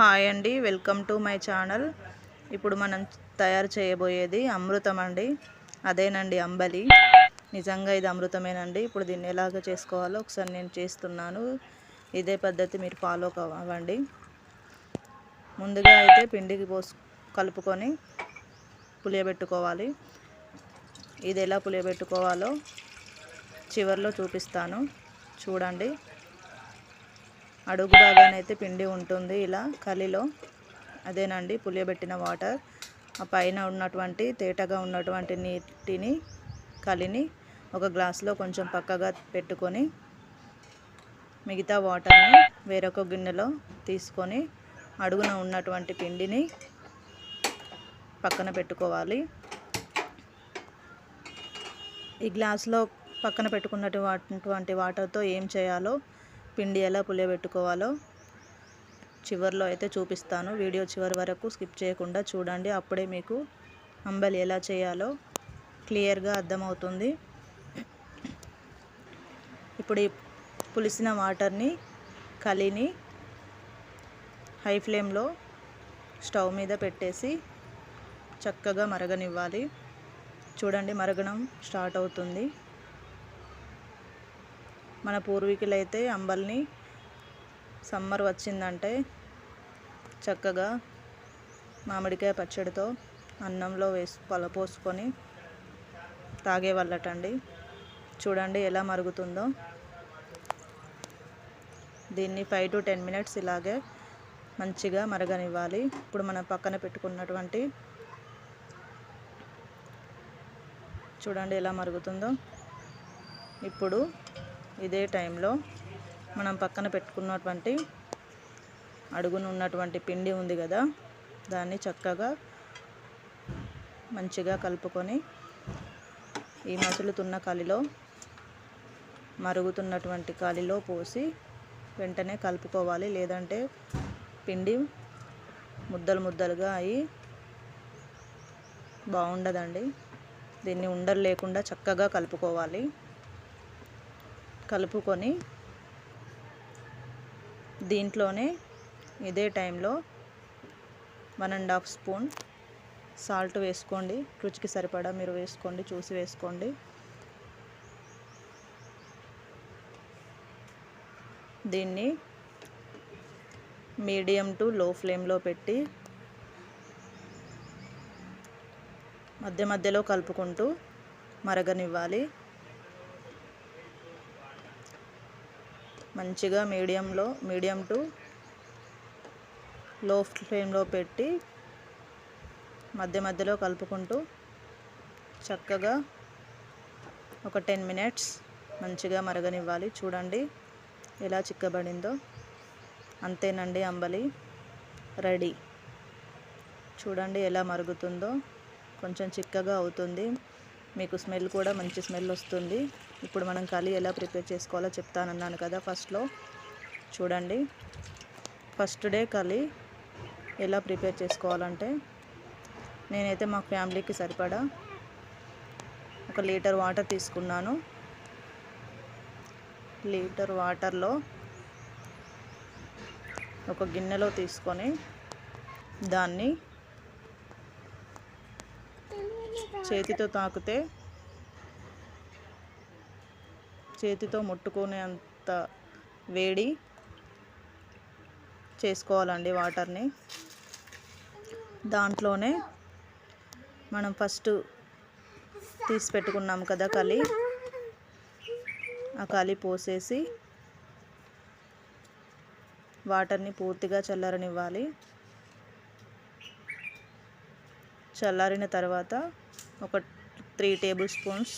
Hi అండి, welcome to my channel. ఇప్పుడు మనం తయారు చేయబోయేది అమృతం అండి. అదేనండి అంబలి. నిజంగా ఇది అమృతమేనండి. ఇప్పుడు దీన్ని ఎలాగ చేసుకోవాలో ఒకసారి నేను చేస్తున్నాను. ఇదే పద్ధతి మీరు ఫాలో కావండి. ముందుగా అయితే పిండికి కలుపుకొని పులియబెట్టుకోవాలి. ఇది ఎలా పులియబెట్టుకోవాలో చివరిలో చూపిస్తాను, చూడండి. అడుగు భాగానైతే పిండి ఉంటుంది ఇలా కలిలో, అదేనండి పులియబెట్టిన వాటర్. ఆ పైన ఉన్నటువంటి తేటగా ఉన్నటువంటి నీటిని కలిని ఒక గ్లాసులో కొంచెం పక్కగా పెట్టుకొని మిగతా వాటర్ని వేరొక గిన్నెలో తీసుకొని అడుగున ఉన్నటువంటి పిండిని పక్కన పెట్టుకోవాలి. ఈ గ్లాసులో పక్కన పెట్టుకున్నటువంటి వాటర్తో ఏం చేయాలో, పిండి ఎలా పులియబెట్టుకోవాలో చివరిలో అయితే చూపిస్తాను. వీడియో చివరి వరకు స్కిప్ చేయకుండా చూడండి. అప్పుడే మీకు అంబలి ఎలా చేయాలో క్లియర్గా అర్థమవుతుంది. ఇప్పుడు ఈ పులిసిన వాటర్ని కలిని హై ఫ్లేమ్లో స్టవ్ మీద పెట్టేసి చక్కగా మరగనివ్వాలి. చూడండి, మరగడం స్టార్ట్ అవుతుంది. మన పూర్వీకులైతే అంబలిని సమ్మర్ వచ్చిందంటే చక్కగా మామిడికాయ పచ్చడితో అన్నంలో పోసుకొని తాగేవాళ్ళటండి. చూడండి ఎలా మరుగుతుందో. దీన్ని 5 to 10 minutes ఇలాగే మంచిగా మరగనివ్వాలి. ఇప్పుడు మనం పక్కన పెట్టుకున్నటువంటి చూడండి ఎలా మరుగుతుందో. ఇప్పుడు ఇదే టైంలో మనం పక్కన పెట్టుకున్నటువంటి అడుగున ఉన్నటువంటి పిండి ఉంది కదా, దాన్ని చక్కగా మంచిగా కలుపుకొని ఈ మసులుతున్న కలిలో, మరుగుతున్నటువంటి కలిలో పోసి వెంటనే కలుపుకోవాలి. లేదంటే పిండి ముద్దలు ముద్దలుగా అయి బాగుండదండి. దీన్ని ఉండలు లేకుండా చక్కగా కలుపుకోవాలి. కలుపుకొని దీంట్లోనే ఇదే టైంలో 1.5 స్పూన్ సాల్ట్ వేసుకోండి. రుచికి సరిపడా మీరు వేసుకోండి, చూసి వేసుకోండి. దీన్ని మీడియం టు లో ఫ్లేమ్లో పెట్టి మధ్య మధ్యలో కలుపుకుంటూ మరగనివ్వాలి. మంచిగా మీడియం టు లో ఫ్లేమ్లో పెట్టి మధ్య మధ్యలో కలుపుకుంటూ చక్కగా ఒక 10 minutes మంచిగా మరగనివ్వాలి. చూడండి ఎలా చిక్కబడిందో. అంతేనండి, అంబలి రెడీ. చూడండి ఎలా మరుగుతుందో. కొంచెం చిక్కగా అవుతుంది. మీకు స్మెల్ కూడా మంచి స్మెల్ వస్తుంది. ఇప్పుడు మనం కలి ఎలా ప్రిపేర్ చేసుకోవాలో చెప్తానన్నాను కదా ఫస్ట్లో. చూడండి, ఫస్ట్ డే కలి ఎలా ప్రిపేర్ చేసుకోవాలంటే, నేనైతే మా ఫ్యామిలీకి సరిపడా 1 లీటర్ వాటర్ తీసుకున్నాను. లీటర్ వాటర్లో ఒక గిన్నెలో తీసుకొని దాన్ని చేతితో తాకితే చేతితో ముట్టుకునేంత వేడి చేసుకోవాలండి వాటర్ని. దాంట్లోనే మనం ఫస్ట్ తీసి పెట్టుకున్నాం కదా కలి, ఆ కలి పోసేసి వాటర్ని పూర్తిగా చల్లారనివ్వాలి. చల్లారిన తర్వాత ఒక 3 టేబుల్ స్పూన్స్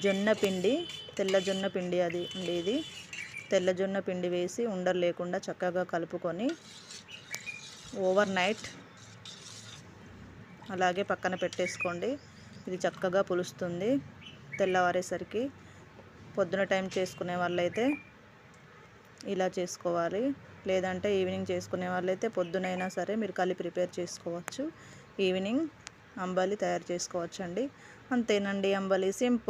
జొన్న పిండి, తెల్ల జొన్న పిండి అది అండి. ఇది తెల్ల జొన్న పిండి వేసి ఉండలు లేకుండా చక్కగా కలుపుకొని ఓవర్ నైట్ అలాగే పక్కన పెట్టేసుకోండి. ఇది చక్కగా పులుస్తుంది తెల్లవారేసరికి. పొద్దున టైం చేసుకునే వాళ్ళైతే ఇలా చేసుకోవాలి. లేదంటే ఈవినింగ్ చేసుకునే వాళ్ళైతే పొద్దునైనా సరే మీరు కలి ప్రిపేర్ చేసుకోవచ్చు. ఈవినింగ్ అంబలి తయారు చేసుకోవచ్చు అండి. అంతేనండి, అంబలి సింపుల్.